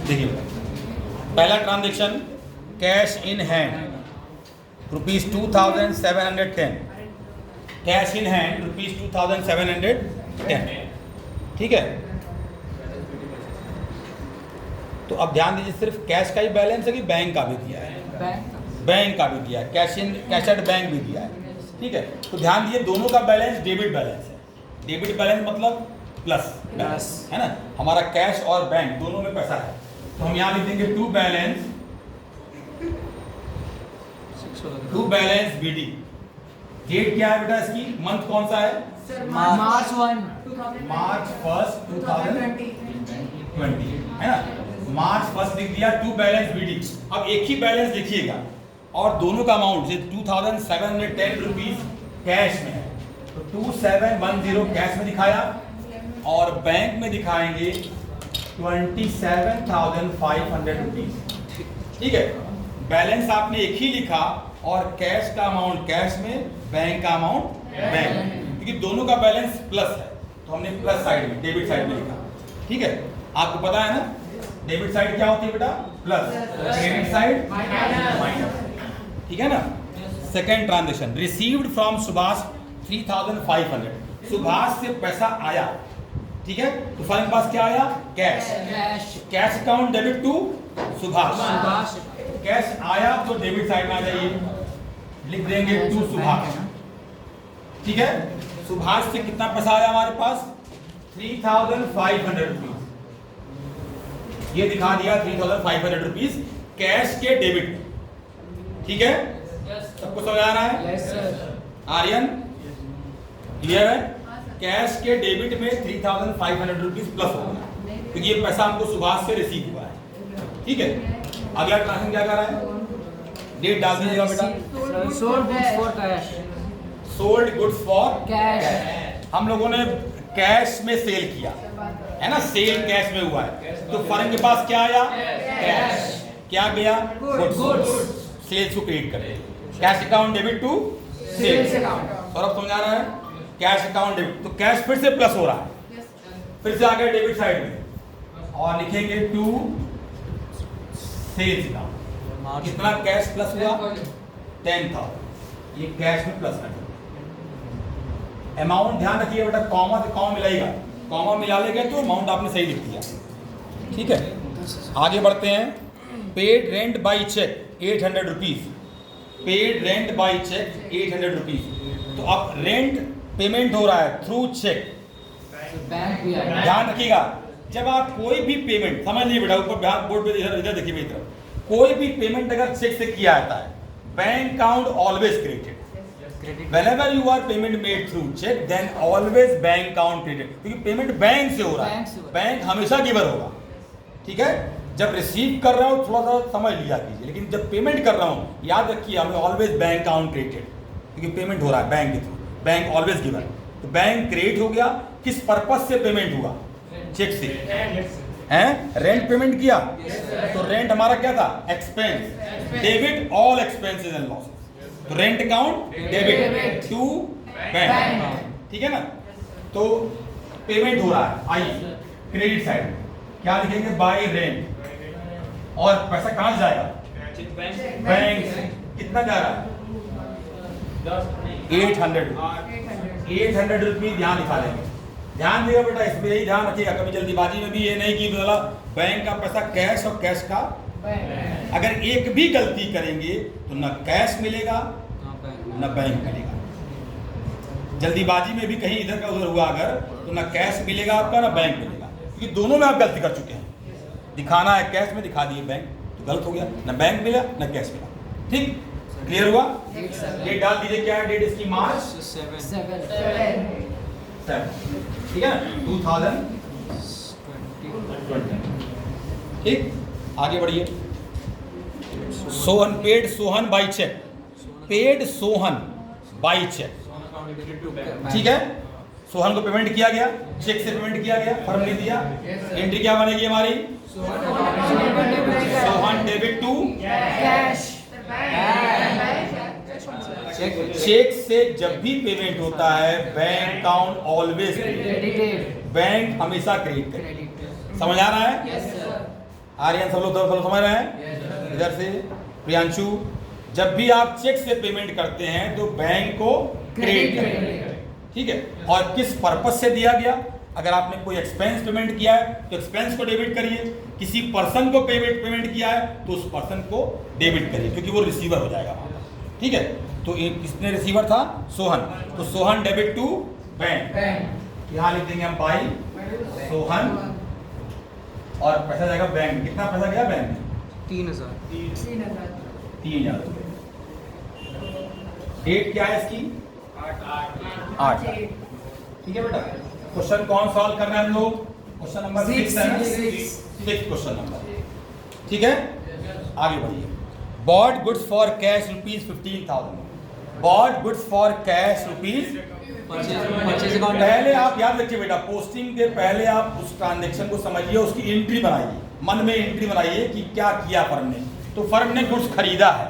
देखिए पहला transaction cash in hand ₹2710, cash in hand ₹2710, ठीक है। तो अब ध्यान दीजिए, सिर्फ कैश का ही बैलेंस है कि बैंक का भी दिया है? बैंक का भी दिया है, कैश एट बैंक भी दिया है, ठीक है। तो ध्यान दीजिए दोनों का बैलेंस डेबिट बैलेंस है। डेबिट बैलेंस मतलब प्लस है ना, हमारा कैश और बैंक दोनों में पैसा है। तो हम यहाँ लिख देंगे टू बैलेंस BD। डेट क्या है बेटा इसकी, मंथ कौन सा है? मार्च 1 2020 है ना। मार्च 1 लिख दिया, टू बैलेंस BD। अब एक ही बैलेंस लिखिएगा और दोनों का अमाउंट जैसे ₹2710 कैश में है तो 2710 कैश में दिखाया और बैंक में दिखाएंगे ₹27,500, ठीक है। बैलेंस आपने एक ही लिखा और कैश का अमाउंट कैश में, बैंक का अमाउंट बैंक, क्योंकि दोनों का बैलेंस प्लस है तो हमने प्लस साइड में, डेबिट साइड में लिखा, ठीक है। आपको पता है ना डेबिट साइड क्या होती है बेटा? प्लस, क्रेडिट साइड माइनस, ठीक है ना। Second transaction received from Subhash 3,500, Subhash से पैसा आया, ठीक है। तो फर्म के पास क्या आया? Cash. Cash account debit to Subhash. Cash आया तो डेबिट साइड में आ जाइए, लिख देंगे टू सुभाष, ठीक है। सुभाष से कितना पैसा आया हमारे पास? ₹3,500, ये दिखा दिया ₹3,500 कैश के डेबिट में, ठीक है। सबको समझ आ रहा है? आर्यन क्लियर है? कैश के डेबिट में ₹3,500 प्लस होगा क्योंकि ये पैसा हमको सुभाष से रिसीव हुआ है, ठीक है। अगला ट्रांजेक्शन क्या कर रहा है? डेट डाल दीजिएगा बेटा। Sold goods for cash. हम लोगों ने कैश में सेल किया है ना, सेल कैश में हुआ है तो फर्म के पास क्या आया? कैश। क्या गया? गुड्स। सेल्स को क्रिएट करें, cash account debit to sales account. और अब समझा रहा है कैश अकाउंट डेबिट, तो कैश फिर से प्लस हो रहा है, फिर से आ गया डेबिट साइड में और लिखेंगे टू सेल्स अकाउंट। कितना कैश प्लस हुआ? 10,000, ये कैश में प्लस कर दिया। अमाउंट ध्यान रखिए बेटा, कॉमा से कॉमा मिलाएगा, कॉमा मिला लेंगे तो अमाउंट आपने सही लिख दिया, ठीक है। आगे बढ़ते हैं। Paid rent by cheque ₹800, paid rent by cheque ₹800। तो अब रेंट पेमेंट हो रहा है थ्रू चेक। ध्यान रखिएगा जब आप कोई भी पेमेंट, समझ लीजिए बेटा ऊपर बोर्ड पे इधर देखिए मेरी तरफ, कोई भी पेमेंट अगर चेक से किया जाता है bank account always credited. Whenever you are payment made through check, then always bank account credited, क्योंकि पेमेंट बैंक से हो रहा है, बैंक हमेशा गिवर होगा, ठीक है। जब रिसीव कर रहा हूँ थोड़ा सा समझ लिया कीजिए, लेकिन जब पेमेंट कर रहा हूँ याद रखिए हमें ऑलवेज बैंक अकाउंट क्रेडिटेड, क्योंकि पेमेंट हो रहा है बैंक के थ्रू, बैंक ऑलवेज गिवर। तो बैंक क्रेडिट हो गया, किस पर्पज से पेमेंट हुआ? चेक से हैं, रेंट पेमेंट किया तो रेंट हमारा क्या था? Expense. Debit all expenses and losses, तो rent account debit to bank, ठीक है ना। तो पेमेंट हो रहा है, आइए क्रेडिट साइड क्या लिखेंगे? Bye rent. और पैसा कहां से जाएगा? बैंक से। कितना जा रहा है? 800 रुपये ध्यान दिखा देंगे। ध्यान दिएगा बेटा, इसमें यही ध्यान रखिएगा, कभी जल्दीबाजी में भी ये नहीं कि मतलब बैंक का पैसा कैश और कैश का अगर एक भी गलती करेंगे तो न कैश मिलेगा न बैंक मिलेगा। जल्दीबाजी में भी कहीं इधर का उधर हुआ अगर तो न कैश मिलेगा आपका न बैंक मिलेगा, क्योंकि दोनों में आप गलती कर चुके हैं। दिखाना है कैश में, दिखा दिए बैंक, तो गलत हो गया, न बैंक मिला न कैश मिला, ठीक। क्लियर हुआ? डेट डाल दीजिए, क्या है डेट इसकी? मार्च 7, ठीक है ना, 2020, ठीक। आगे बढ़िए। Sohan, paid Sohan by cheque, paid Sohan by cheque, ठीक है। सोहन को पेमेंट किया गया, चेक से पेमेंट किया गया, फर्म ने दिया, एंट्री क्या बनेगी हमारी? Sohan debit to cash. Cheque से जब भी पेमेंट होता है bank account always credited, bank हमेशा क्रेडिट करेगा। समझ आ रहा है? आर्यन सब लोग समझ रहे हैं? इधर से प्रियांशु, जब भी आप चेक से पेमेंट करते हैं तो बैंक को क्रेडिट करें, ठीक है। और किस पर्पस से दिया गया? अगर आपने कोई एक्सपेंस पेमेंट किया है तो एक्सपेंस को डेबिट करिए, किसी पर्सन को पेमेंट किया है तो उस पर्सन को डेबिट करिए, क्योंकि वो रिसीवर हो जाएगा वहाँ पर, ठीक है। तो किसने रिसीवर था? सोहन, तो सोहन डेबिट टू बैंक। यहाँ लिख देंगे हम बाई सोहन, और पैसा जाएगा बैंक। कितना पैसा गया बैंक में? 3000। 3000। डेट क्या है इसकी? 8। ठीक है बेटा। क्वेश्चन कौन सॉल्व कर रहे हैं हम लोग? क्वेश्चन नंबर 6 है ना? 6 क्वेश्चन नंबर, ठीक है। आगे बढ़िए। Bought goods for cash ₹15,000। Bought goods for cash rupees. पहले आप याद रखिए बेटा, पोस्टिंग के पहले आप उस ट्रांजेक्शन को समझिए, उसकी एंट्री बनाइए, मन में एंट्री बनाइए कि क्या किया फर्म ने। तो फर्म ने गुड्स खरीदा है,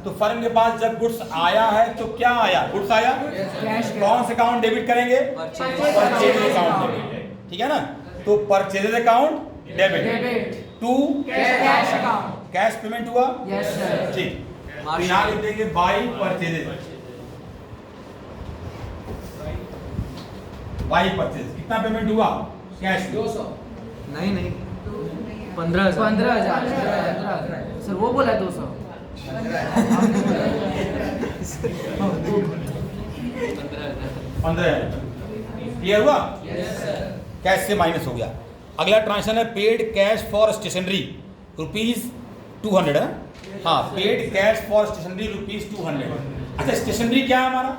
तो फर्म के पास जब गुड्स आया है तो क्या आया? गुड्स आया, कौन से अकाउंट डेबिट करेंगे? परचेज अकाउंट डेबिट, ठीक है ना। तो purchase account debit to cash account. Cash payment हुआ, यस सर। ठीक। यहाँ लिख देंगे बाई परचेजेज। बाई परचेज कितना पेमेंट हुआ? कैश 200। नहीं 15,000। 15,000 सर, वो बोला 200। 15,000 क्लियर हुआ? कैश से माइनस हो गया। अगला ट्रांजेक्शन है पेड कैश फॉर स्टेशनरी ₹200 है। हाँ, पेड कैश फॉर स्टेशनरी ₹200। अच्छा, स्टेशनरी क्या है हमारा?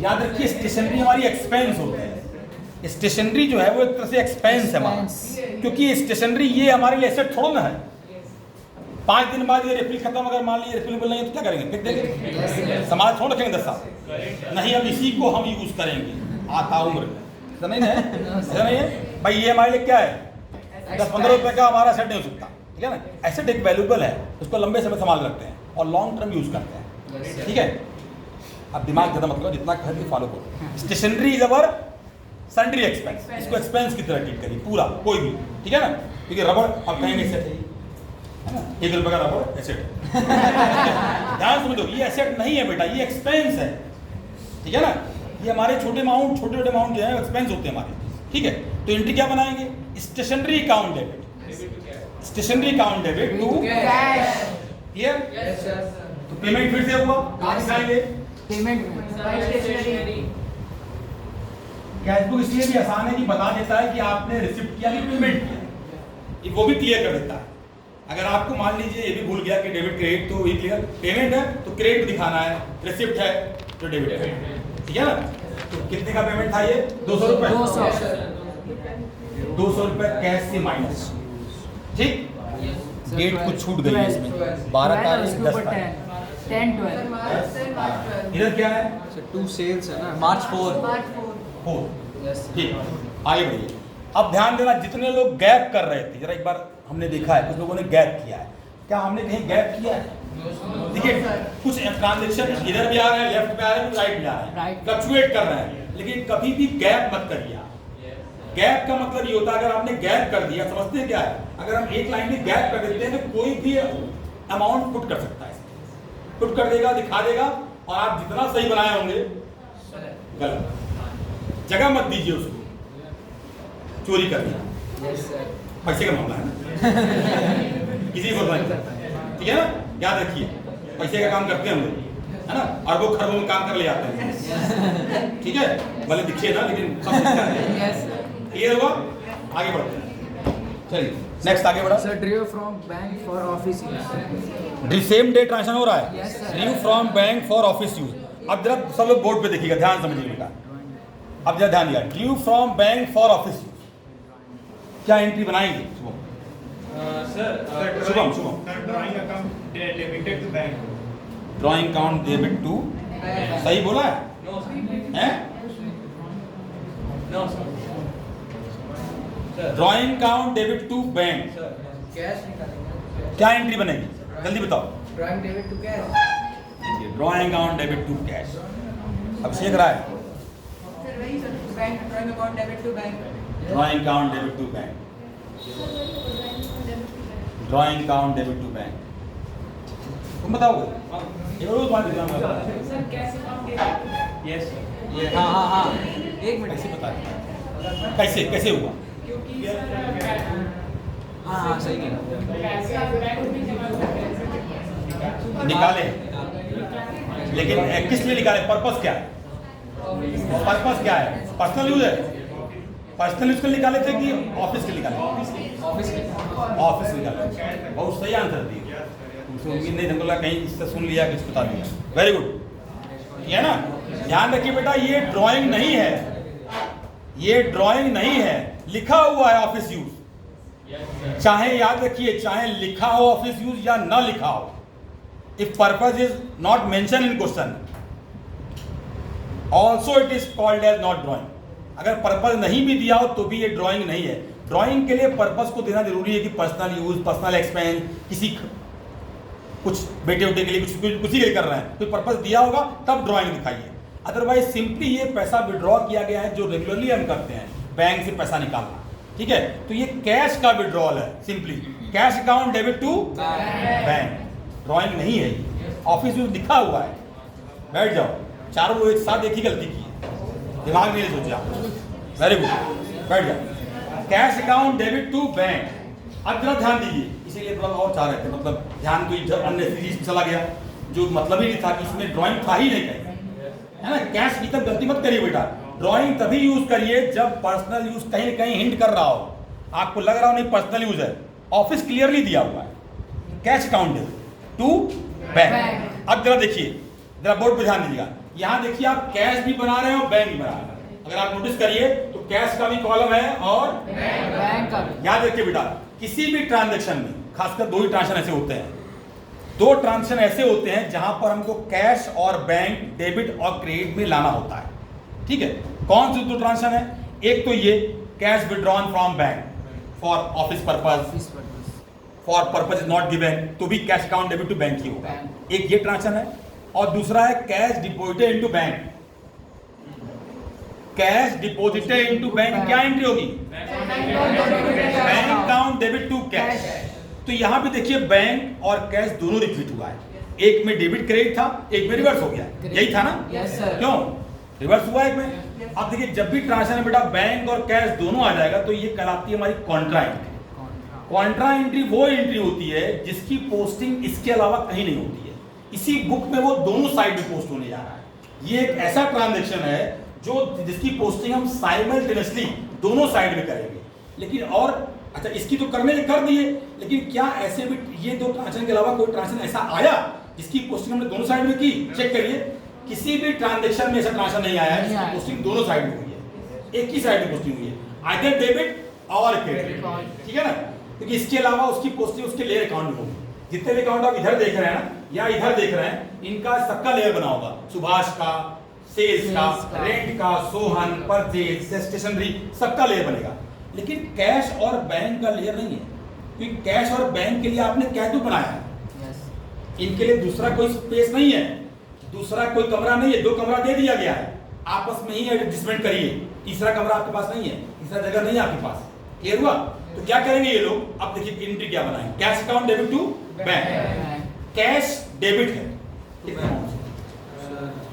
याद रखिए, स्टेशनरी हमारी एक्सपेंस होती है। स्टेशनरी जो है वो एक तरह से एक्सपेंस है हमारा, क्योंकि स्टेशनरी ये हमारे लिए एसेट थोड़ा ना है। 5 दिन बाद ये रिफिल खत्म, अगर मान लीजिए रिफिल नहीं है तो क्या करेंगे? फेंक देंगे। समाज छोड़ रखेंगे 10 साल, नहीं अब इसी को हम यूज करेंगे आता उम्र। ऐसा नहीं है, ऐसा नहीं है भाई। ये हमारे लिए क्या है? 10-15 रुपए का हमारा एसेट नहीं हो सकता, ठीक है ना। एसेट एक वैल्यूबल है, उसको लंबे समय संभाल रखते हैं और लॉन्ग टर्म यूज करते हैं, ठीक है। अब दिमाग ज़्यादा मतलब जितना कह के फॉलो करो। Stationery is our sundry expense, इसको एक्सपेंस की तरह ट्रीट करिए पूरा, कोई भी, ठीक है ना। क्योंकि रबड़ आप कहेंगे एसेट है ना, ₹1 का रबड़ एसेट है। ध्यान समझो, ये एसेट नहीं है बेटा, ये एक्सपेंस है, ठीक है ना। ये हमारे छोटे छोटे अमाउंट जो है एक्सपेंस होते हैं हमारे, ठीक है। तो एंट्री क्या बनाएंगे? Stationery account debit, stationery account debit to cash. Clear? तो पेमेंट फिर से हुआ, कहाँ दिखाएंगे? Payment stationery. कैशबुक इसलिए भी आसान है कि बता देता है कि आपने रिसिप्ट किया कि पेमेंट किया, ये वो भी क्लियर कर देता है। अगर आपको मान लीजिए ये भी भूल गया कि डेबिट क्रेडिट, तो ये क्लियर, पेमेंट है तो क्रेडिट दिखाना है, रिसिप्ट है तो डेबिट है, ठीक है ना। तो कितने का पेमेंट था ये? 200 रुपए। 200 रुपए कैश से माइनस, ठीक। डेट कुछ छूट गई है इसमें, 12 तारीख 10 तारीख 10-12। इधर क्या है? 2 सेल्स है ना, March 4। 4, ठीक। आगे बढ़िए। अब ध्यान देना, जितने लोग गैप कर रहे थे, जरा एक बार हमने देखा है कुछ लोगों ने गैप किया है। क्या हमने कहीं गैप किया है? देखिए, कुछ ट्रांजेक्शन इधर भी आ रहे हैं, लेफ्ट में आ रहे हैं, राइट में आ रहे हैं, फ्लक्चुएट कर रहे हैं, लेकिन कभी भी गैप मत करिए। गैप का मतलब ये होता है, अगर आपने गैप कर दिया, समझते हैं क्या है? अगर हम एक लाइन में गैप कर देते हैं तो कोई भी अमाउंट पुट कर सकता है, पुट कर देगा, दिखा देगा, और आप जितना सही बनाए होंगे गलत। जगह मत दीजिए उसको, चोरी कर दिया, पैसे का मामला है ना। किसी को नहीं, ठीक है ना। याद रखिए, पैसे का काम करते हैं हम लोग, है ना। अरबों खरबों में काम कर ले जाते हैं, ठीक है। भले दिखे ना, लेकिन सब क्लियर हुआ। आगे बढ़ते हैं, चलिए नेक्स्ट आगे बढ़ा। Sir, ड्रीव from bank for office use. Same day transaction हो रहा है। Yes, sir. ड्रीव from bank for office use. अब जरा सब लोग बोर्ड पे देखिएगा, ध्यान समझिए बेटा। अब जरा ध्यान दिया, drew from bank for office use, क्या एंट्री बनाएंगे? Shubham drawing account debited to bank. Drawing account debit to, सही बोला है? Drawing account debit to bank, cash निकालेंगे। क्या एंट्री बनेगी? जल्दी बताओ। Drawing debit to cash. Drawing account debit to cash. Abhishek Rai, bank drawing account debit to bank. Drawing account debit to bank. Drawing account debit to bank. तुम बताओगे? ये रोज बात exam में Yes, sir. हाँ हाँ हाँ एक मिनट कैसे बता? कैसे कैसे हुआ? हाँ हाँ सही कह रहा निकाले, लेकिन किस लिए निकाले? पर्पस क्या है? पर्पस क्या है? पर्सनल यूज है? पर्सनल यूज के लिए निकाले थे कि ऑफिस के लिए निकाले? ऑफिस ऑफिस निकाले। बहुत सही आंसर दिए। तुमसे उम्मीद नहीं था, बोला कहीं इससे सुन लिया, कुछ बता दिया। वेरी गुड, ये है ना? ध्यान रखिए बेटा, ये ड्राइंग नहीं है, ये ड्राइंग नहीं है, लिखा हुआ है ऑफिस यूज। चाहे याद रखिए, चाहे लिखा हो ऑफिस यूज या ना लिखा हो, if purpose is not mention in question, also it is called as not drawing. अगर पर्पस नहीं भी दिया हो तो भी ये ड्राइंग नहीं है। ड्राइंग के लिए पर्पस को देना जरूरी है कि पर्सनल यूज, पर्सनल एक्सपेंस, किसी कुछ बेटे उटे के लिए, कुछ के लिए कर रहे हैं, कोई पर्पस दिया होगा तब ड्राइंग दिखाइए। अदरवाइज सिंपली ये पैसा विड्रॉ किया गया है जो रेगुलरली हम करते हैं, बैंक से पैसा निकालना, ठीक है? तो ये कैश का विड्रॉल है, simply cash account debit to bank. Drawing नहीं है, ये ऑफिस यूज लिखा हुआ है। बैठ जाओ, चारों लोग एक साथ एक ही गलती की है, दिमाग नहीं सोचा। वेरी गुड, बैठ जाओ। Cash account debit to bank. अब जरा ध्यान दीजिए, इसीलिए थोड़ा और चाह रहे थे, मतलब ध्यान तो अन्य चीज चला गया जो मतलब ही नहीं था, कि इसमें ड्राइंग था ही नहीं कहीं, है ना? कैश की तब गलती मत करिए बेटा, ड्राइंग तभी यूज करिए जब पर्सनल यूज कहीं न कहीं हिंट कर रहा हो, आपको लग रहा हो नहीं पर्सनल यूज है। ऑफिस क्लियरली दिया हुआ है, कैश अकाउंट टू बैंक। अब जरा देखिए, जरा बोर्ड पे ध्यान दीजिएगा, यहाँ देखिए आप कैश भी बना रहे हैं और बैंक भी बना रहे हैं। अगर आप नोटिस करिए तो कैश का भी कॉलम है और बैंक का भी। याद रखिए बेटा, किसी भी ट्रांजैक्शन में, खासकर दो ही ट्रांजैक्शन ऐसे होते हैं, दो ट्रांजैक्शन ऐसे होते हैं जहां पर हमको कैश और बैंक, डेबिट और क्रेडिट में लाना होता है, ठीक है? कौन से दो ट्रांजैक्शन है? एक तो ये cash withdrawn from bank for office purpose, for purpose is not given, तो भी cash account debit to bank ही होगा। एक ये ट्रांजैक्शन है, और दूसरा है cash deposited into bank. Cash deposited into bank क्या एंट्री होगी? Bank account debit to cash. तो यहां पे देखिए बैंक और कैश दोनों रिपीट हुआ है, एक में डेबिट क्रेडिट था, एक में रिवर्स हो गया, यही था ना? Yes sir. क्यों रिवर्स हुआ एक में? अब देखिए, जब भी ट्रांजैक्शन में बेटा बैंक और कैश दोनों आ जाएगा तो ये कहलाती है हमारी कॉन्ट्रा एंट्री। कॉन्ट्रा एंट्री वो एंट्री होती है जिसकी पोस्टिंग इसके अलावा कहीं नहीं होती है, इसी बुक में वो दोनों साइड में पोस्ट होने जा रहा है। ये एक ऐसा ट्रांजैक्शन है जो जिसकी पोस्टिंग हम साइमल्टेनियसली दोनों साइड में करेंगे। लेकिन और अच्छा, इसकी तो कर दिए, लेकिन क्या ऐसे भी ये दो ट्रांजैक्शन के अलावा कोई ट्रांजैक्शन ऐसा आया जिसकी पोस्टिंग हमने दोनों साइड में की? चेक करिए, किसी भी ट्रांजैक्शन में ऐसा ट्रांजैक्शन नहीं आया है जिसकी पोस्टिंग दोनों साइड में हुई है, एक ही साइड में पोस्टिंग हुई है, आइदर डेबिट और क्रेडिट, ठीक है ना? क्योंकि इसके अलावा उसकी पोस्टिंग उसके लेयर अकाउंट में होगी। जितने भी अकाउंट आप इधर देख रहे हैं ना या इधर देख रहे हैं, इनका सबका लेयर बना होगा, सुभाष का, सेल्स का, रेंट का, सोहन, परचेज, स्टेशनरी, सबका लेयर बनेगा। लेकिन कैश और बैंक का लेयर नहीं है, क्योंकि कैश और बैंक के लिए आपने क्या क्यों बनाया है? इनके लिए दूसरा कोई स्पेस नहीं है, दूसरा कोई कमरा नहीं है, दो कमरा दे दिया गया है, आपस में ही एडजस्टमेंट करिए। तीसरा कमरा आपके पास नहीं है, तीसरा जगह नहीं है आपके पास। क्लियर हुआ? तो क्या करेंगे ये लोग? अब देखिए एंट्री क्या बनाएंगे, cash account debit to bank. Cash debit है, कितना?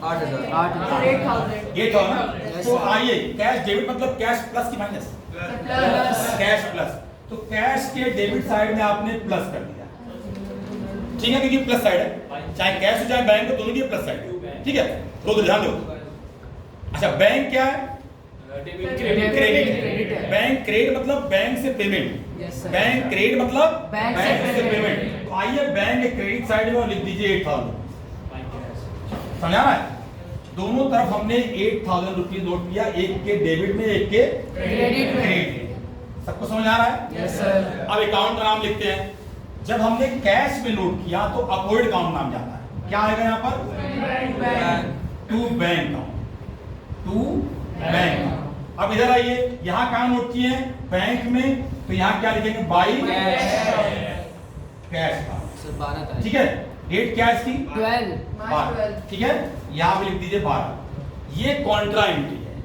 8,000। 8,000। तो आइए, कैश डेबिट मतलब कैश प्लस की माइनस? Cash plus. तो कैश के डेबिट साइड में आपने प्लस कर दिया, ठीक है? क्योंकि प्लस साइड है, चाहे कैश हो चाहे बैंक हो, दोनों की प्लस साइड है, ठीक है? तो ध्यान दो। अच्छा, बैंक क्या है? क्रेडिट। बैंक क्रेडिट मतलब बैंक से पेमेंट, बैंक क्रेडिट मतलब बैंक से पेमेंट। तो आइए बैंक के क्रेडिट साइड में लिख दीजिए 8,000। समझ आ रहा है? दोनों तरफ हमने 8,000 रुपीज नोट किया, एक के डेबिट में, एक के क्रेडिट में। सबको समझ आ रहा है? Yes sir. अब अकाउंट का नाम लिखते हैं। जब हमने कैश में नोट किया तो अपोइड अकाउंट नाम जाता है, क्या आएगा यहाँ पर? To bank account, to bank. अब इधर आइए, यहाँ कहाँ नोट किए हैं? बैंक में, तो यहाँ क्या लिखेंगे? बाई कैश का, ठीक है? डेट क्या है इसकी? 12, ठीक है? यहाँ पे लिख दीजिए 12। ये कॉन्ट्रा एंट्री है।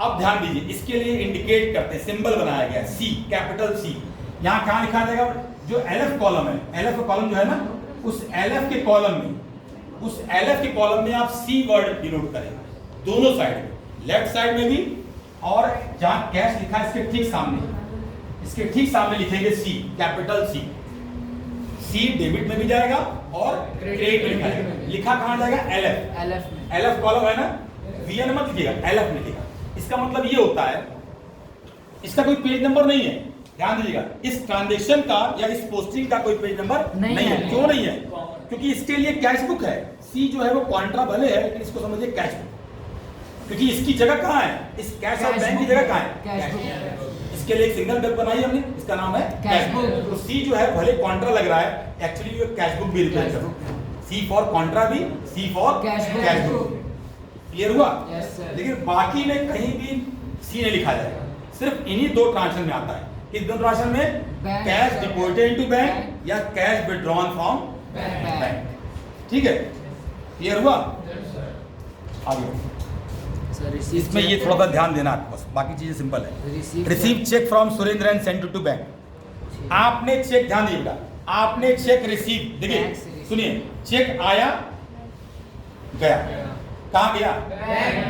अब ध्यान दीजिए, इसके लिए इंडिकेट करते हैं, सिंबल बनाया गया है सी, कैपिटल सी। यहाँ कहाँ लिखा जाएगा? जो LF कॉलम है, LF का कॉलम जो है ना, उस LF के कॉलम में, उस LF के कॉलम में आप C वर्ड डिनोट करेंगे, दोनों साइड में, लेफ्ट साइड में भी और जहाँ कैश लिखा है इसके ठीक सामने, इसके ठीक सामने लिखेंगे C, capital C। C debit में भी जाएगा और क्रेडिट में भी जाएगा। लिखा कहाँ जाएगा? LF। LF में। LF कॉलम है ना, VN मत लिखिएगा, LF में लिखिएगा। इसका मतलब ये होता है, इसका कोई पेज नंबर नहीं है, ध्यान दीजिएगा। इस ट्रांजैक्शन का या इस पोस्टिंग का कोई पेज नंबर नहीं है। क्यों नहीं है? क्योंकि इसके लिए कैश बुक है। C जो है वो कॉन्ट्रा भले है, लेकिन इसको समझिए कैश बुक, क्योंकि इसकी जगह कहाँ है? इस कैश और बैंक की जगह कहाँ है? Cash book. इसके लिए एक सिंगल वेब बनाई हमने, इसका नाम है कैश बुक। तो C जो है भले कॉन्ट्रा लग रहा है, एक्चुअली ये कैश बुक भी रिप्रेजेंट करता है। C फॉर कॉन्ट्रा भी, C for cash book. Clear हुआ? Yes, sir. लेकिन बाकी में कहीं भी C नहीं लिखा जाएगा, सिर्फ इन्हीं दो ट्रांजेक्शन में आता है। किस दो ट्रांजेक्शन में? Bank, cash deposited into bank या कैश विथड्रॉन फ्रॉम बैंक। ठीक है, क्लियर हुआ? आगे सर इसमें ये थोड़ा सा ध्यान देना आपको, बस बाकी चीजें सिंपल है। Receive cheque from Surendra and send to bank. आपने चेक, ध्यान दीजिए बेटा, आपने चेक रिसीव, देखिए सुनिए, चेक आया गया, कहाँ गया?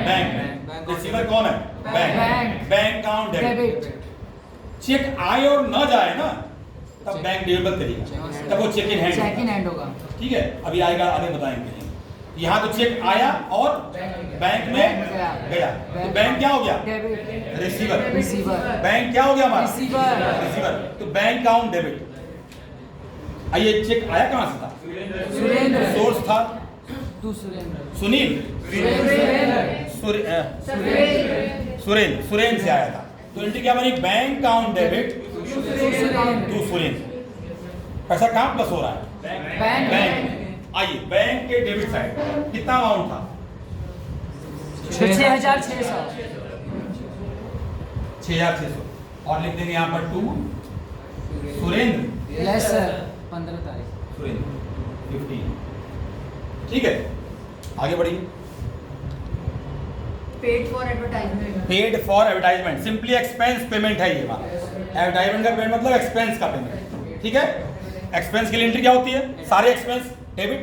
बैंक। रिसीवर कौन है? Bank. Bank account debit. Cheque आए और न जाए ना, तब बैंक डेबिट करेगा, तब वो चेक इन हैंड होगा। ठीक है, अभी आएगा, आगे बताएंगे। यहाँ तो चेक आया और बैंक में गया, तो बैंक क्या हो गया? डेबिट। रिसीवर। बैंक क्या हो गया हमारा? रिसीवर। तो बैंक अकाउंट डेबिट। आइए, चेक आया कहाँ से था? सुरेंद्र। सोर्स था तू सुरेंद्र। सुनील, सुरेंद्र से आया था, तो एंट्री क्या बनी? Bank account debit to Surendra. पैसा कहाँ प्लस हो रहा है? बैंक। आइए, बैंक के डेबिट साइड कितना अमाउंट था? 6,600। 6,600 और लिख देंगे यहाँ पर टू सुरेंद्र। यस सर, 15 तारीख। सुरेंद्र 15। ठीक है, आगे बढ़िए। Paid for advertisement. Paid for advertisement, simply expense payment है ये हमारा। एडवर्टाइजमेंट का पेमेंट मतलब एक्सपेंस का पेमेंट। ठीक है, एक्सपेंस की एंट्री क्या होती है? सारे एक्सपेंस डेबिट।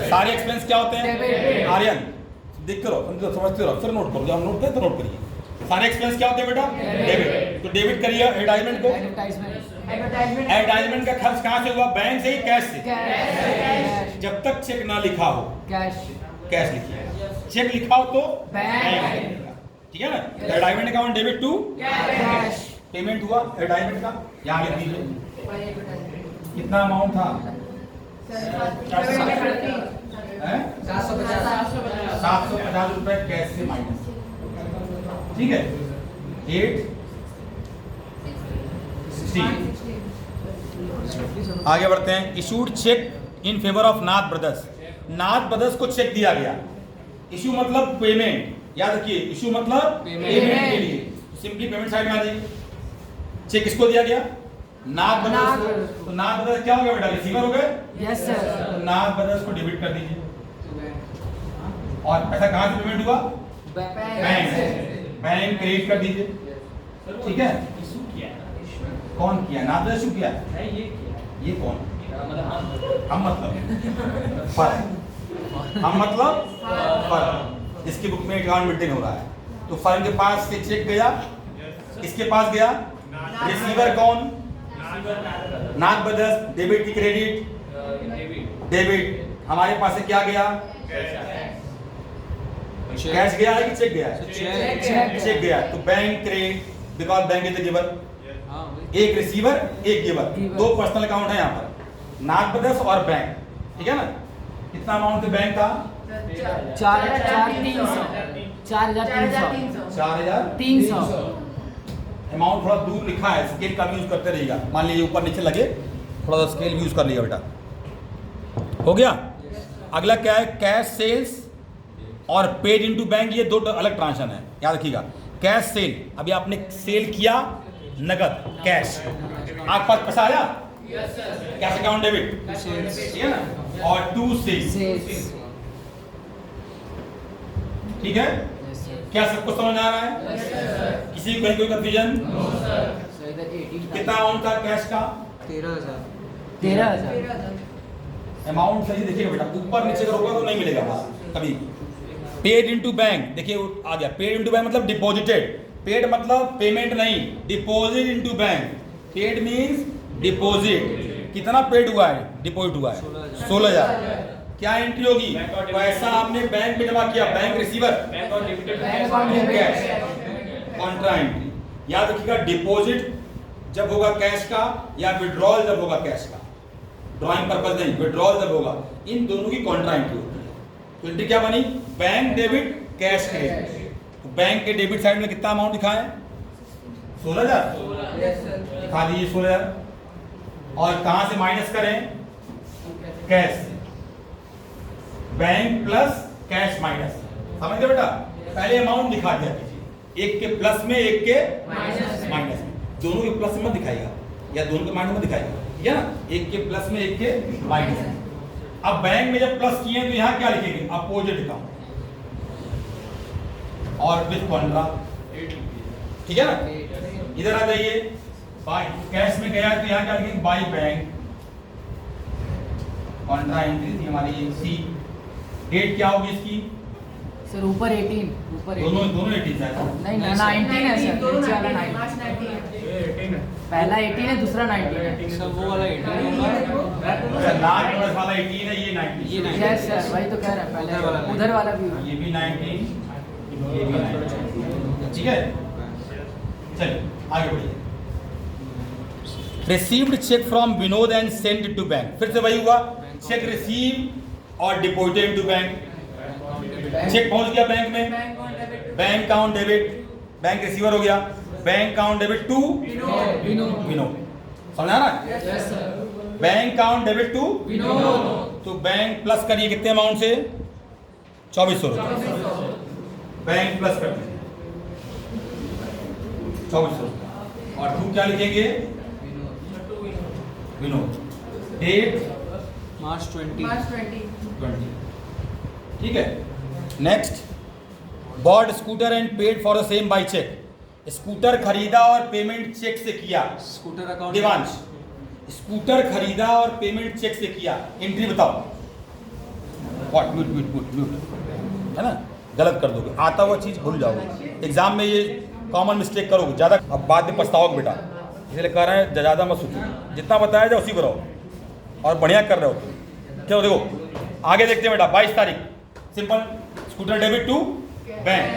सारे एक्सपेंस क्या होते हैं? आर्यन देख करो, समझते रहो, फिर नोट करो, जब नोट करें तो नोट करिए। सारे एक्सपेंस क्या होते हैं बेटा? डेबिट। तो डेबिट करिए एडवर्टाइजमेंट को। एडवर्टाइजमेंट का खर्च कहाँ से हुआ? बैंक से ही, कैश से? जब तक चेक ना लिखा हो, कैश लिखिए। चेक लिखा हो तो बैंक। ठीक है ना? Advertisement account debit to cash. Payment हुआ एडवर्टाइजमेंट का, यहाँ लिख दीजिए कितना अमाउंट था? 750 रुपए कैश से माइनस। ठीक है, 860। आगे बढ़ते हैं। Issued cheque in favour of Nath brothers. Nath brothers को चेक दिया गया। इशू मतलब पेमेंट, याद रखिए, इशू मतलब पेमेंट के लिए। सिंपली पेमेंट साइड में आ जाइए। चेक किसको दिया गया? नाथ ब्रदर्स को। तो नाथ ब्रदर्स क्या हो गया बेटा? रिसीवर हो गए। Yes sir. तो नाथ ब्रदर्स को डेबिट कर दीजिए। और पैसा कहाँ से पेमेंट हुआ? बैंक से। बैंक क्रेडिट कर दीजिए। ठीक है, कौन किया? नाथ ब्रदर्स किया। ये कौन? हम मतलब फर्म। इसकी बुक में अकाउंट मेंटेन हो रहा है, तो फर्म के पास से चेक गया, इसके पास गया। रिसीवर कौन? नाथ ब्रदर्स। डेबिट की क्रेडिट? डेबिट। हमारे पास से क्या गया? कैश गया है कि चेक गया है? चेक गया। तो bank credit, because bank is the giver. एक रिसीवर, एक गिवर, दो पर्सनल अकाउंट है यहाँ पर, नाथ ब्रदर्स और बैंक। ठीक है ना? कितना अमाउंट बैंक था? 4,300। अमाउंट थोड़ा दूर लिखा है, स्केल का यूज करते रहिएगा। मान लीजिए ऊपर नीचे लगे, थोड़ा सा स्केल यूज कर लिया बेटा। हो गया? अगला क्या है? कैश सेल्स और पेड इनटू बैंक। ये दो अलग ट्रांजेक्शन है, याद रखिएगा। कैश सेल, अभी आपने सेल किया, नगद कैश, आपके पास पैसा आया, कैश अकाउंट डेबिट, ठीक है ना? और टू सेल्स। ठीक है, क्या सबको समझ आ रहा है? किसी को कहीं कोई कंफ्यूजन? इधर 18 कितना अमाउंट था कैश का? 13,000 13,000 अमाउंट सही देखिएगा बेटा, ऊपर नीचे करोगे तो नहीं मिलेगा कभी। पेड इनटू बैंक, देखिए आ गया पेड इनटू बैंक मतलब डिपॉजिटेड। पेड मतलब पेमेंट नहीं, deposit into bank. Paid means deposit. कितना पेड हुआ है, डिपॉजिट हुआ है 16,000। क्या एंट्री होगी? पैसा आपने बैंक में जमा किया, बैंक रिसीवर, बैंक और डेबिटेड कैश, कॉन्ट्रा एंट्री। याद रखिएगा डिपॉजिट जब होगा कैश का या विड्रॉल जब होगा कैश का, ड्राइंग पर्पज नहीं, विड्रॉल जब होगा, इन दोनों की कॉन्ट्रा एंट्री होती है। तो एंट्री क्या बनी? Bank debit, cash credit. तो बैंक के डेबिट साइड में कितना अमाउंट दिखा है? 16,000 दिखा दीजिए 16,000। और कहां से माइनस करें? कैश से। बैंक प्लस कैश माइनस, समझ गए बेटा? पहले अमाउंट दिखा दिया कीजिए, एक के प्लस में एक के माइनस में। दोनों के प्लस में मत दिखाएगा या दोनों के माइनस में दिखाएगा, ठीक है ना? एक के प्लस में एक के माइनस में। अब बैंक में जब प्लस किए तो यहाँ क्या लिखेंगे? अपोजिट अकाउंट और विथ कॉन्ट्रा, ठीक है ना? इधर आ जाइए, बाय कैश में गया तो यहाँ क्या लिखेंगे? बाय बैंक, कॉन्ट्रा एंट्री थी हमारी ये सी। डेट क्या होगी इसकी? सर ऊपर 18 ऊपर 18 दोनों 18 है। नहीं 19 है सर, दोनों नीचे वाला 19, 19। March 19 है। पहला 18 है, दूसरा 19 है। सब वो वाला 18 होगा। अच्छा लास्ट नंबर वाला 18 है, ये 19। ये 19 यस सर, वही तो कह रहे हैं उधर वाला पहले, नहीं। उधर वाला भी ये भी 19, ये भी 19, ठीक है? चलिए आगे बढ़िए। Received cheque from Vinod and send to bank, फिर से वही हुआ, चेक रिसीव और डिपॉजिटेड टू बैंक। चेक पहुंच गया बैंक में, बैंक और debit bank account debit, bank receiver हो गया, bank account debit to Vinod. समझा ना? Yes sir. Bank account debit to Vinod. तो बैंक प्लस करिए कितने अमाउंट से? 2400 रुपये। बैंक प्लस कर दीजिए 2400 और टू क्या लिखेंगे? विनोद। डेट मार्च 20 March 20 20, ठीक है? Next, bought scooter and paid for the same by cheque. Scooter खरीदा और पेमेंट चेक से किया। स्कूटर अकाउंट देवांश, स्कूटर खरीदा और पेमेंट चेक से किया, एंट्री बताओ। व्हाट? म्यूट है ना, गलत कर दोगे, आता हुआ चीज भूल जाओगे, एग्जाम में ये कॉमन मिस्टेक करोगे ज्यादा, अब बाद में पछताओगे बेटा। इसलिए कह रहे हैं ज्यादा मत सोचो, जितना बताया जाए उसी को रहो और बढ़िया कर रहे हो तुम। क्यों? देखो आगे देखते हैं बेटा। 22 तारीख simple, scooter debit to bank,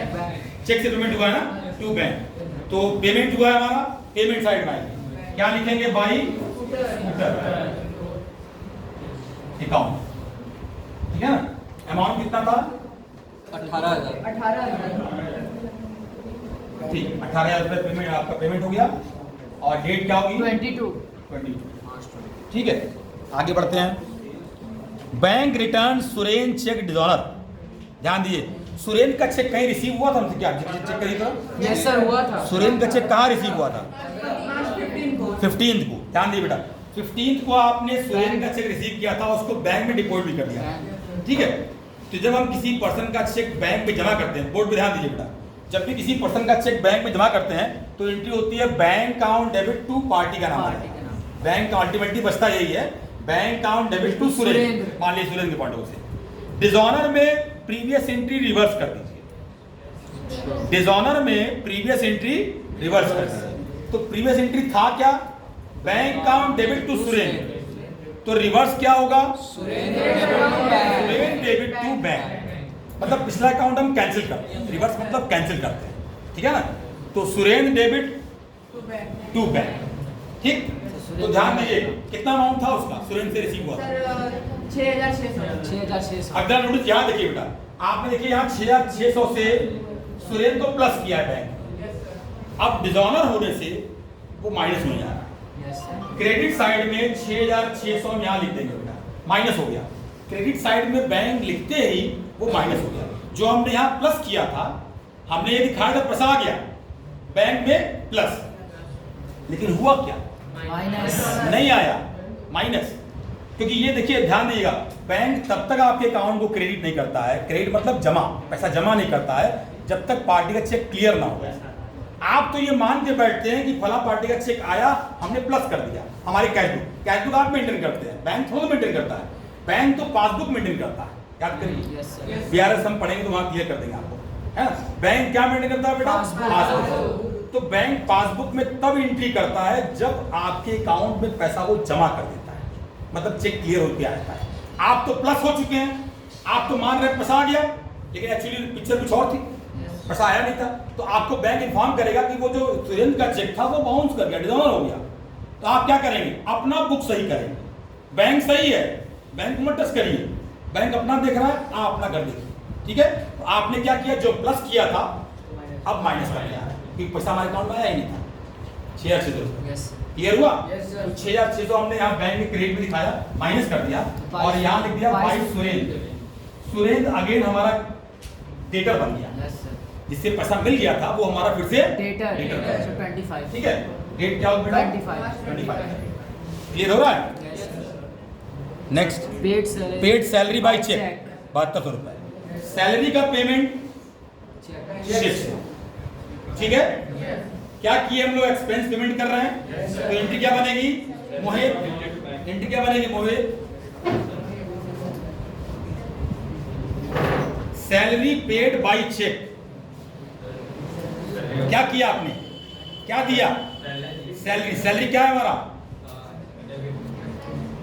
cheque से पेमेंट हुआ है ना, टू बैंक। तो पेमेंट हुआ है हमारा, पेमेंट साइड में आएगी, क्या लिखेंगे? बाई स्कूटर अकाउंट, ठीक है ना? अमाउंट कितना था? 18,000 18,000 ठीक, 18,000 रुपये पेमेंट, आपका पेमेंट हो गया। और डेट क्या होगी? 22 22, मार्च 20 ठीक है? आगे बढ़ते हैं। Bank return Suren cheque dishonour. ध्यान दीजिए, सुरेन का चेक कहीं रिसीव हुआ था हमसे? क्या चेक करी था? यस सर, हुआ था। सुरेन का चेक कहाँ रिसीव हुआ था? March 15 को 15 को। ध्यान दिए बेटा, 15 को आपने सुरेन का चेक रिसीव किया था, उसको बैंक में डिपॉजिट भी कर दिया, ठीक है? तो जब हम किसी पर्सन का चेक बैंक में जमा करते हैं, बोर्ड पे ध्यान दीजिए बेटा, जब भी किसी पर्सन का चेक बैंक में जमा करते हैं तो एंट्री होती है bank account debit to party का नाम पार्टी है। का नाम। बैंक का अल्टीमेटली बचता यही है, bank account debit to Suren. Surendra. मान लीजिए सुरेंद्र के पॉइंट ऑफ से। डिजॉनर में प्रीवियस एंट्री रिवर्स कर दीजिए, डिजॉनर में प्रीवियस एंट्री रिवर्स कर दीजिए। तो प्रीवियस एंट्री था क्या? Bank account debit to Suren, तो रिवर्स क्या होगा? सुरेन डेबिट टू बैंक, मतलब पिछला अकाउंट हम कैंसिल करते हैं, रिवर्स मतलब कैंसिल करते हैं, ठीक है ना? तो Suren debit to bank to bank, ठीक? तो ध्यान दीजिए कितना अमाउंट था उसका सुरेन से रिसीव हुआ? सर 6,600 6,600। अगला नोटिस यहाँ देखिए बेटा, आपने देखिए यहाँ 6,600 से सुरेन को प्लस किया है बैंक, अब डिजॉनर होने से वो माइनस हो जा रहा है। Yes sir. क्रेडिट साइड में 6,600 हम यहाँ लिख देंगे बेटा, माइनस हो गया। क्रेडिट साइड में बैंक लिखते ही वो माइनस हो गया। जो हमने यहाँ प्लस किया था, हमने ये दिखाया था प्लस आ गया बैंक में प्लस, लेकिन हुआ क्या? माइनस। नहीं आया, माइनस। क्योंकि ये देखिए ध्यान दीजिएगा, बैंक तब तक आपके अकाउंट को क्रेडिट नहीं करता है, क्रेडिट मतलब जमा, पैसा जमा नहीं करता है जब तक पार्टी का चेक क्लियर ना हो। आप तो ये मान के बैठते हैं कि फला पार्टी का चेक आया, हमने प्लस कर दिया हमारी कैशबुक आप मेंटेन करते हैं, बैंक थोड़ा मेंटेन करता है, बैंक तो पासबुक मेंटेन करता है। याद करिए, Yes, sir. बीआरएस हम पढ़ेंगे तो वहां क्लियर कर देंगे आपको, है ना। बैंक क्या मेंटेन करता है बेटा? पासबुक। तो बैंक पासबुक में तब एंट्री करता है जब आपके अकाउंट में पैसा वो जमा कर देता है, मतलब चेक क्लियर होकर आता है। आप तो प्लस हो चुके हैं, आप तो मान रहे हैं पैसा आ गया, लेकिन एक्चुअली पिक्चर कुछ और थी, पैसा आया नहीं था। तो आपको बैंक इन्फॉर्म करेगा कि वो जो सुरेंद्र का चेक था वो बाउंस कर गया, डिसऑनर हो गया। तो आप क्या करेंगे? अपना बुक सही करेंगे। बैंक सही है, बैंक मत टच करिए, बैंक अपना देख रहा है, आप अपना कर देखिए, ठीक है। तो आपने क्या किया, जो प्लस किया था अब माइनस कर दिया है, क्योंकि पैसा हमारे अकाउंट में आया ही नहीं था। 6,600 रुपये Yes. क्लियर हुआ? Yes, sir. तो 6,600 हमने यहाँ बैंक में क्रेडिट में दिखाया, माइनस कर दिया और यहाँ लिख दिया बाई सुरेंद्र। सुरेंद्र अगेन हमारा डेटर बन गया, Yes, sir. जिससे पैसा मिल गया था वो हमारा फिर से Data. डेटर बन So गया। 25. ठीक है, डेट क्या होगा बेटा? 25. 25 क्लियर हो रहा है? Yes, sir. Next, Paid salary. Paid salary by cheque Check. 7200 रुपए। सैलरी का पेमेंट Check. चेक से, ठीक है। क्या किए हम लोग? एक्सपेंस पेमेंट कर रहे हैं, तो एंट्री क्या बनेगी? मोहित, एंट्री क्या बनेगी Mohit? Salary paid by cheque. क्या किया आपने? क्या दिया? सैलरी। सैलरी क्या है हमारा?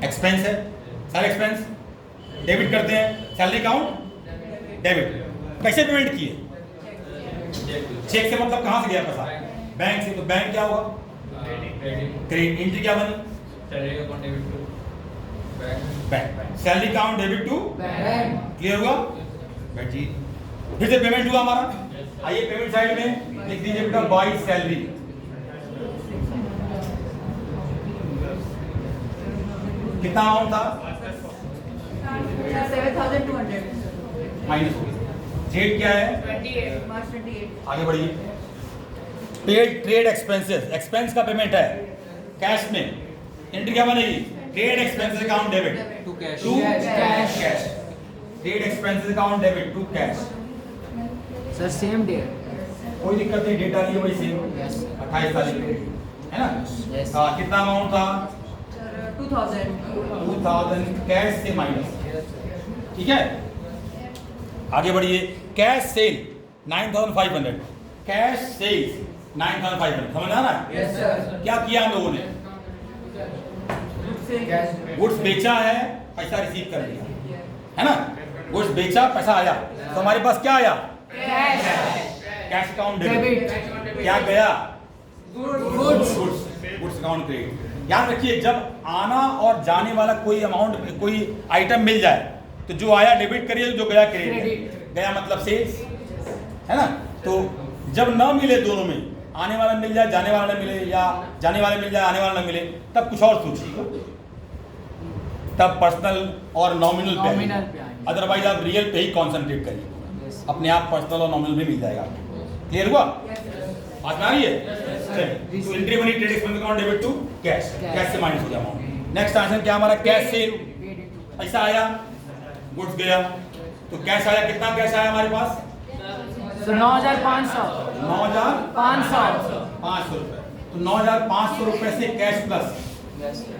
एक्सपेंस है, सारे एक्सपेंस डेबिट करते हैं, सैलरी अकाउंट डेबिट। कैसे पेमेंट किए? चेक से मतलब कहां से गया पैसा? बैंक से। तो बैंक क्या होगा? क्रेडिट। एंट्री क्या बनी? Bank. Salary account debit to Bank. Clear हुआ? बैठिए, फिर से पेमेंट हुआ हमारा। आइए पेमेंट साइड में लिख दीजिए बेटा बाई सैलरी। कितना अमाउंट था? 7,200. माइनस हो गया। डेट क्या है? 28. March 28. आगे बढ़िए। पेड ट्रेड एक्सपेंसेस, एक्सपेंस का पेमेंट है कैश में, एंट्री क्या बनेगी? Trade expenses account debit To cash. To Cash. Cash. Trade expenses account debit to cash. Sir, same day. कोई दिक्कत नहीं, डेटा लिए वही सेम, Yes, sir. 28 तारीख को, है ना। Yes. कितना अमाउंट था? Sir, 2,000. 2000 कैश से माइनस, ठीक है। आगे बढ़िए। कैश सेल 9,500, कैश सेल्स 9,500, समझ आ रहा है? Yes, sir. क्या किया हम लोगों ने? Cash. गुड्स बेचा है, पैसा रिसीव कर लिया, है ना। गुड्स बेचा, पैसा आया, तो हमारे पास क्या आया? Cash. Cash account debit. Debit. क्या गया? Goods. Goods account credit. याद रखिए, जब आना और जाने वाला कोई अमाउंट, कोई आइटम मिल जाए, तो जो आया डेबिट करिए, जो गया क्रेडिट। Credit. गया मतलब सेल्स, है ना। तो जब ना मिले दोनों में, आने वाला मिल जाए, जाने वाला ना मिले, या जाने वाले मिल जाए, आने वाला ना मिले, तब कुछ और सोचिएगा, तब पर्सनल और नॉमिनल पे Nominal पे आएंगे। अदरवाइज आप रियल पे ही कॉन्सेंट्रेट करिए, Yes. अपने आप पर्सनल और नॉमिनल भी मिल जाएगा आपको। क्लियर हुआ? Yes, sir. बात में आ रही है? चलिए, तो एंट्री बनी trade expense account debit to cash, Cash. Cash से माइनस हो गया अमाउंट। नेक्स्ट आंसर क्या हमारा? Cash sale, Paid into. पैसा आया, गुड्स गया, तो कैश आया। कितना कैश आया हमारे पास? So 9,500. 9,500 500. रुपए। तो 9,500 रुपए से कैश प्लस, Yes, sir.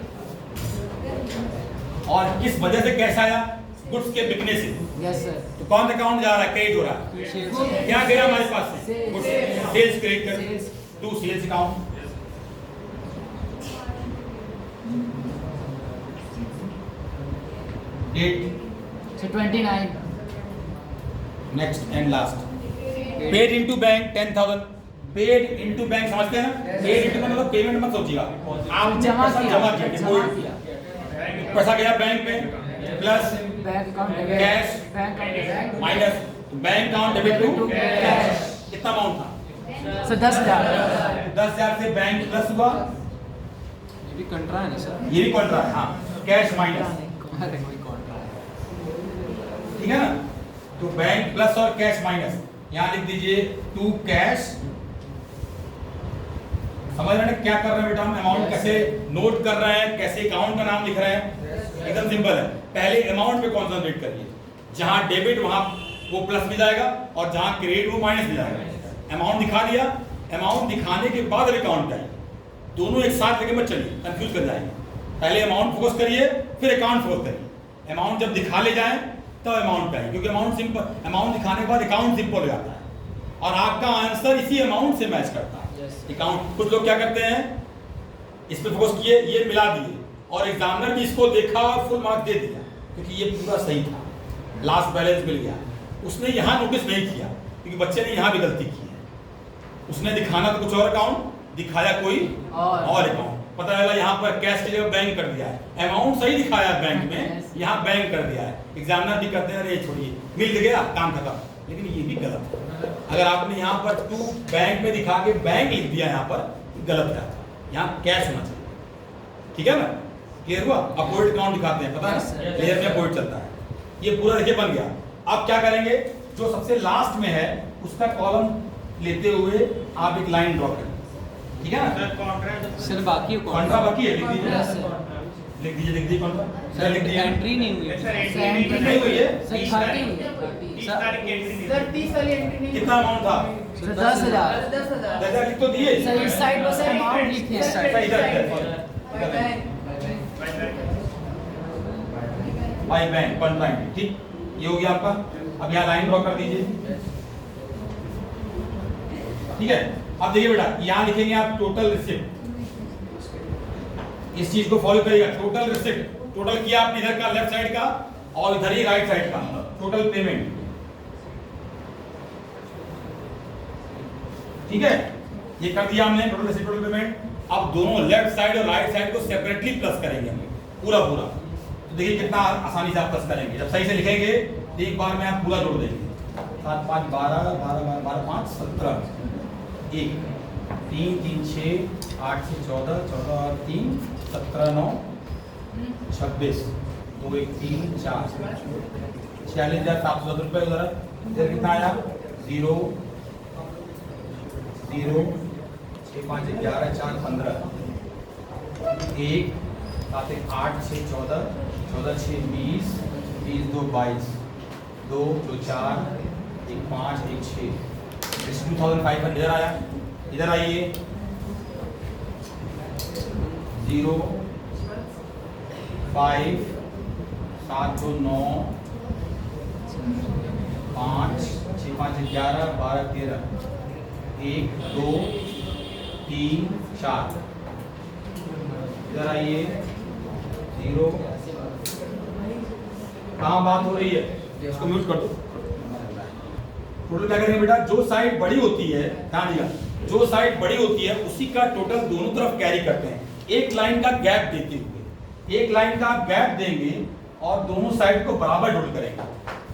और किस वजह से कैश आया? गुड्स के बिकने से। Yes, sir. तो कौन सा अकाउंट जा रहा है? क्रेडिट हो रहा है। क्या गया हमारे पास से? Sales. गुड्स, सेल्स क्रेडिट कर Sales. To sales account. Date So 29. Next and last. Paid into bank 10,000। Paid into bank समझते हैं ना? पेड इनटू मतलब पेमेंट मत सोचिएगा, आपने जमा पैसा किया। जमा किया, जमा डिपॉजिट किया। पैसा गया बैंक में, plus Bank account debit. Cash. Bank account debit. Minus bank account debit to To cash. cash. कितना अमाउंट था? So 10,000. 10,000 से बैंक प्लस हुआ, ये भी कंट्रा है ना सर? ये भी कॉन्ट्रा है, हाँ, कैश माइनस, अरे कोई कंट्रा है। ठीक है ना। तो बैंक प्लस और कैश माइनस, यहाँ लिख दीजिए टू कैश। समझ रहे हैं क्या कर रहे हैं बेटा? हम अमाउंट कैसे नोट कर रहे हैं, कैसे अकाउंट का नाम लिख रहे हैं, एकदम सिंपल है। पहले अमाउंट पे कॉन्सेंट्रेट करिए, जहां डेबिट वहां वो प्लस भी जाएगा, और जहां क्रेडिट वो माइनस भी जाएगा। अमाउंट दिखा दिया, अमाउंट दिखाने के बाद अब अकाउंट पे आइए। दोनों एक साथ लेके मत चलिए, कंफ्यूज कर जाएंगे। पहले अमाउंट फोकस करिए, फिर अकाउंट फोकस करिए। अमाउंट जब दिखा ले जाए तब अमाउंट पे आइए, क्योंकि अमाउंट सिंपल, अमाउंट दिखाने के बाद अकाउंट सिंपल हो जाता है और आपका आंसर इसी अमाउंट से मैच करता है। अकाउंट कुछ लोग क्या करते हैं, इस पे फोकस किए, ये मिला दिए और एग्जामिनर भी इसको देखा और फुल मार्क्स दे दिया क्योंकि ये पूरा सही था, लास्ट बैलेंस मिल गया। उसने यहाँ नोटिस नहीं किया क्योंकि बच्चे ने यहाँ भी गलती की है। उसने दिखाना तो कुछ और अकाउंट, दिखाया कोई और अकाउंट। पता चला यहाँ पर कैश के जगह बैंक कर दिया है, अमाउंट सही दिखाया है बैंक में, यहाँ बैंक कर दिया है। एग्जामिनर भी कहते हैं अरे छोड़िए, मिल गया काम खत्म, लेकिन ये भी गलत है। अगर आपने यहाँ पर टू बैंक में दिखा के बैंक लिख दिया, यहाँ पर गलत है, यहाँ कैश होना चाहिए। ठीक है ना, क्लियर हुआ? अपोजिट अकाउंट दिखाते हैं, पता है क्लियर में अपोजिट चलता है। ये पूरा देखिए बन गया। अब क्या करेंगे, जो सबसे लास्ट में है उसका कॉलम लेते हुए आप एक लाइन ड्रॉ करें, ठीक है ना? सर बाकी कॉन्ट्रा बाकी है, लिख दीजिए, Yes, sir. लिख दीजिए कॉन्ट्रा। सर लिख दीजिए, एंट्री नहीं हुई है। Sir, एंट्री नहीं हुई है। सर 30 सर 30 वाली एंट्री नहीं। कितना अमाउंट था? सर 10,000 10,000। 10,000 लिख तो दिए। सर इस साइड पर सर अमाउंट लिखे हैं। सर इधर बाई बैंक कॉन्ट्रा एंट्री, ठीक, ये हो गया आपका। अब यहाँ लाइन ड्रॉ कर दीजिए, ठीक है। अब देखिए बेटा, यहाँ लिखेंगे आप टोटल रिसिप्ट, इस चीज को फॉलो करिएगा। टोटल रिसिप्ट, टोटल किया आपने इधर का लेफ्ट साइड का और इधर ही राइट साइड का, टोटल पेमेंट, ठीक है। ये कर दिया हमने टोटल रिसिप्ट, टोटल पेमेंट। अब दोनों लेफ्ट साइड और राइट साइड को सेपरेटली प्लस करेंगे हम पूरा पूरा। तो देखिए कितना आसानी से आप प्लस करेंगे, जब सही से लिखेंगे एक बार में आप पूरा जोड़ देंगे। 7 5 12 12 12 5 17, 1 3 3 6 8 से 14 14 और 3 17 9 26 2 1 3 4 46,710 रुपये। उधर कितना आया? 0 0 6 5 11 4 15 1 7 1 8 6 14 14 6 20 20 2 22 2 2 4 1 5 1 6 62,500 इधर आया। इधर आइए 0 5 7 2 9 5 6 5 11 12 13 1 2 3 4 इधर आइए 0। कहाँ बात हो रही है, इसको म्यूट कर दो। टोटल क्या करेंगे बेटा, जो साइड बड़ी होती है, ध्यान दिया, जो साइड बड़ी होती है उसी का टोटल दोनों तरफ कैरी करते हैं, एक लाइन का गैप देते हुए। एक लाइन का गैप देंगे और दोनों साइड को बराबर टोटल करेंगे।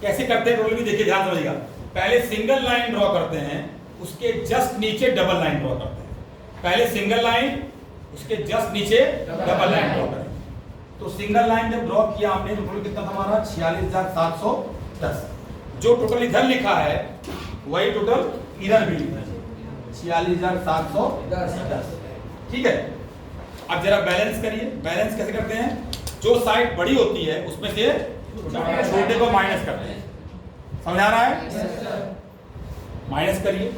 कैसे करते हैं टोटल भी देखिए, ध्यान समझिएगा। पहले सिंगल लाइन ड्रॉ करते हैं, उसके जस्ट नीचे डबल लाइन ड्रॉ करते हैं। पहले सिंगल लाइन, उसके जस्ट नीचे डबल लाइन ड्रॉ करें। तो सिंगल लाइन जब ड्रॉ किया आपने तो टोटल कितना था हमारा? 46,710। जो टोटल इधर लिखा है वही टोटल इधर भी लिखा है, 46,710, ठीक है। अब जरा बैलेंस करिए। बैलेंस कैसे करते हैं? जो साइड बड़ी होती है उसमें से छोटे को माइनस करते हैं। समझ आ रहा है? माइनस करिए,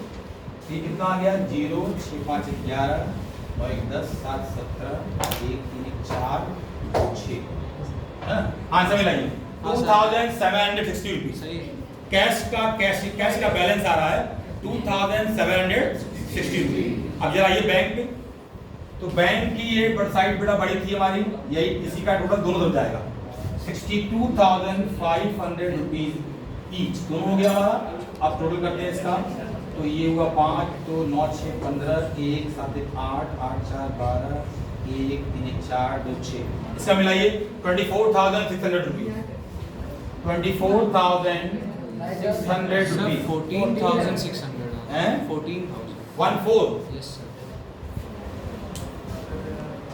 ये कितना आ गया? 0 6 5 11 और 1 10 7 17 1 3 1 4 2 6, है ना? आंसर मिलाइए 2,760 रुपीज। सही है। कैश का बैलेंस आ रहा है 2,760 रुपीज। अब जरा ये बैंक में, तो बैंक की ये साइड बेटा बड़ी थी हमारी, यही इसी का टोटल दोनों तरफ जाएगा 62,500 रुपीज ईच, दोनों हो गया हमारा। अब टोटल करते हैं इसका, तो ये हुआ 5 तो 9 6 15 1 7 1 8 8 4 12 1 3 1 4 2 6, इसका मिलाइए 24,600 रुपीज। 24,600 सर रुपीज 14,600 हैं? 14,000। 14 यस सर।